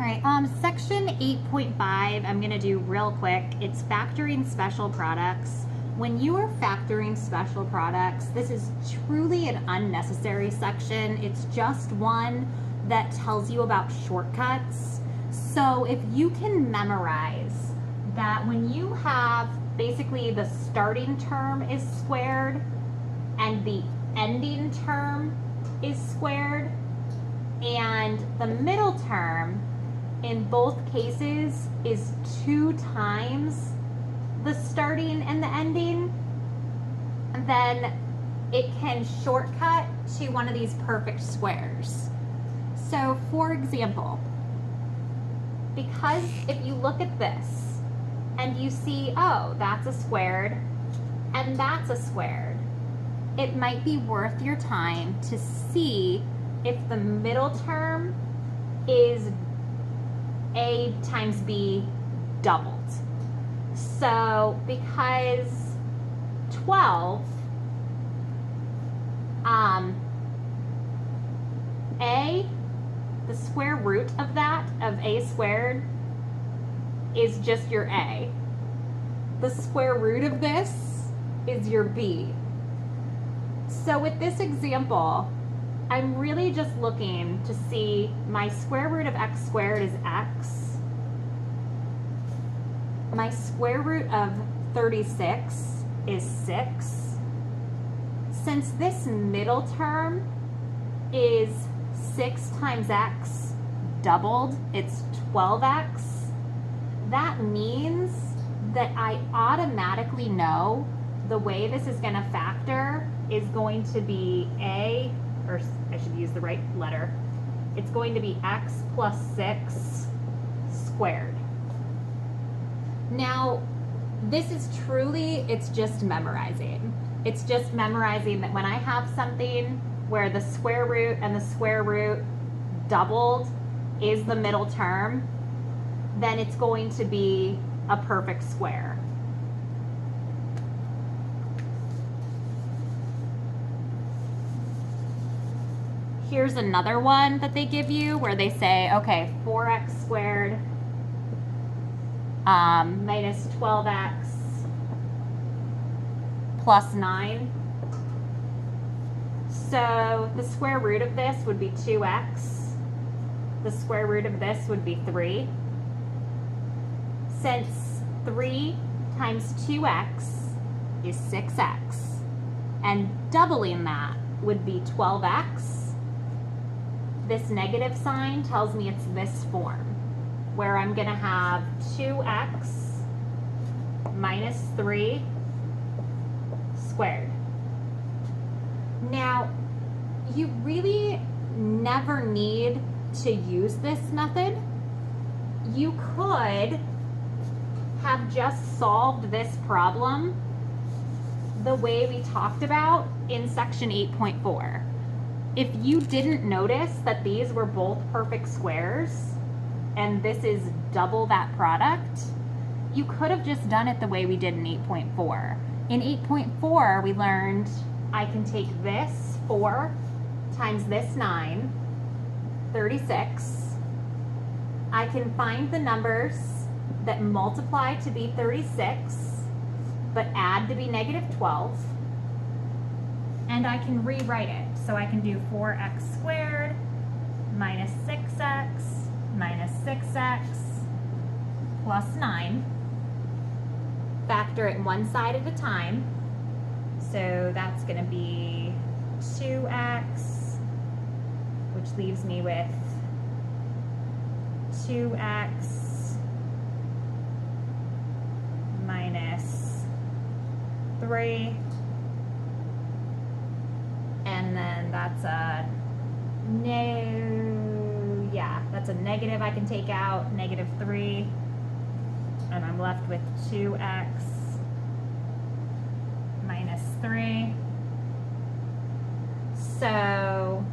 right, section 8.5, I'm gonna do real quick. It's factoring special products. When you are factoring special products, this is truly an unnecessary section. It's just one that tells you about shortcuts. So if you can memorize that when you have basically the starting term is squared and the ending term is squared, and the middle term in both cases is 2 times the starting and the ending, then it can shortcut to one of these perfect squares. So for example, because if you look at this and you see, oh, that's a squared and that's a squared, it might be worth your time to see if the middle term is A times B doubled. So because 12, A, the square root of that, of A squared, is just your A. The square root of this is your B. So with this example, I'm really just looking to see my square root of x squared is x. My square root of 36 is 6. Since this middle term is 6 times x doubled, it's 12x, that means that I automatically know the way this is going to factor is going to be A, or I should use the right letter, it's going to be x plus 6 squared. Now, this is truly, it's just memorizing. It's just memorizing that when I have something where the square root and the square root doubled is the middle term, then it's going to be a perfect square. Here's another one that they give you where they say, okay, 4x squared minus 12x plus 9. So the square root of this would be 2x. The square root of this would be 3. Since 3 times 2x is 6x, and doubling that would be 12x, this negative sign tells me it's this form, where I'm going to have 2x minus 3 squared. Now, you really never need to use this method. You could have just solved this problem the way we talked about in section 8.4. If you didn't notice that these were both perfect squares and this is double that product, you could have just done it the way we did in 8.4. In 8.4, we learned I can take this 4 times this 9, 36. I can find the numbers that multiply to be 36, but add to be negative 12. And I can rewrite it. So I can do 4x squared minus 6x minus 6x plus 9. Factor it one side at a time. So that's going to be 2x, which leaves me with 2x minus 3. And then that's a that's a negative I can take out, negative 3. And I'm left with 2x minus 3. So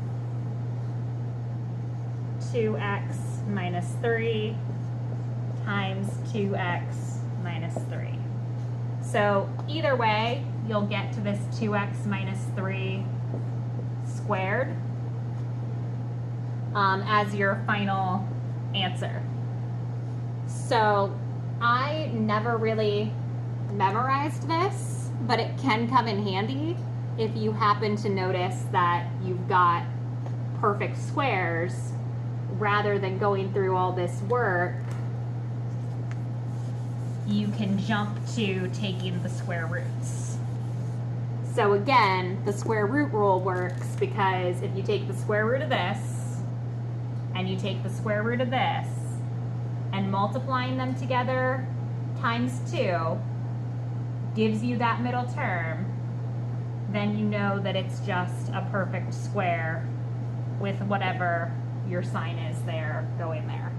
2x minus 3 times 2x minus 3. So either way, you'll get to this 2x minus 3 squared as your final answer. So I never really memorized this, but it can come in handy if you happen to notice that you've got perfect squares. Rather than going through all this work, you can jump to taking the square roots. So again, the square root rule works because if you take the square root of this and you take the square root of this and multiplying them together times 2 gives you that middle term, then you know that it's just a perfect square with whatever your sign is there going there.